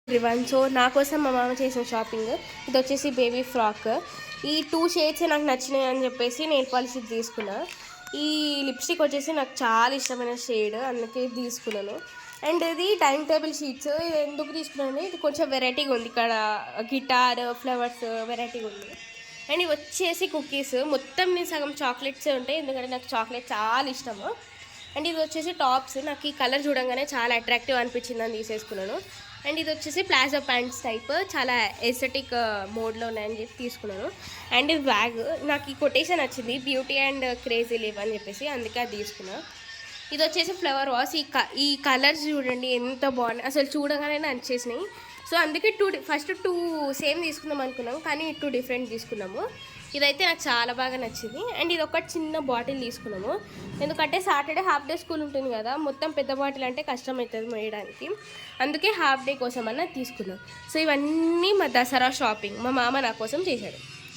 Everyone. So నా కోసం మా మామ చేసిన షాపింగ్ ఇది వచ్చేసి బేబీ ఫ్రాక్. ఈ 2 షేడ్స్ నాకు నచ్చినాయి అని చెప్పేసి నెయిల్ పాలిష్ తీసుకున్నా. ఈ లిప్స్టిక్ వచ్చేసి నాకు చాలా ఇష్టమైన షేడ్, అందుకే తీసుకున్నాను. అండ్ ఇది టైం టేబుల్ షీట్స్. ఇది ఎందుకు తీసుకున్నాను, ఇది కొంచెం వెరైటీగా ఉంది, ఇక్కడ గిటార్ ఫ్లవర్స్ వెరైటీగా ఉంది. అండ్ ఇవి వచ్చేసి కుకీస్, మొత్తం నేను సగం చాక్లెట్సే ఉంటాయి ఎందుకంటే నాకు చాక్లెట్ చాలా ఇష్టము. అండ్ ఇది వచ్చేసి టాప్స్, నాకు ఈ కలర్ చూడంగానే చాలా అట్రాక్టివ్ అనిపించింది అని తీసేసుకున్నాను. అండ్ ఇది వచ్చేసి ప్లాజో ప్యాంట్స్ టైప్, చాలా ఎస్థెటిక్ మోడ్లో ఉన్నాయని చెప్పి తీసుకున్నాను. అండ్ ఇది బ్యాగ్, నాకు ఈ కొటేషన్ వచ్చింది బ్యూటీ అండ్ క్రేజీ లివ్ అని చెప్పేసి, అందుకే అది తీసుకున్నాను. ఇది వచ్చేసి ఫ్లవర్ వాస్. ఈ కలర్స్ చూడండి ఎంత బాగున్నాయి, అసలు చూడగానే నచ్చేసినాయి. సో అందుకే ఫస్ట్ టూ సేమ్ తీసుకుందాం అనుకున్నాము, కానీ 2 డిఫరెంట్ తీసుకున్నాము. ఇదైతే నాకు చాలా బాగా నచ్చింది. అండ్ ఇది ఒక చిన్న బాటిల్ తీసుకున్నాము, ఎందుకంటే సాటర్డే హాఫ్ డే స్కూల్ ఉంటుంది కదా, మొత్తం పెద్ద బాటిల్ అంటే కష్టం అవుతుంది మోయడానికి, అందుకే హాఫ్ డే కోసం అన్న తీసుకున్నాం. సో ఇవన్నీ మా దసరా షాపింగ్ మా మామ నా కోసం చేశాడు.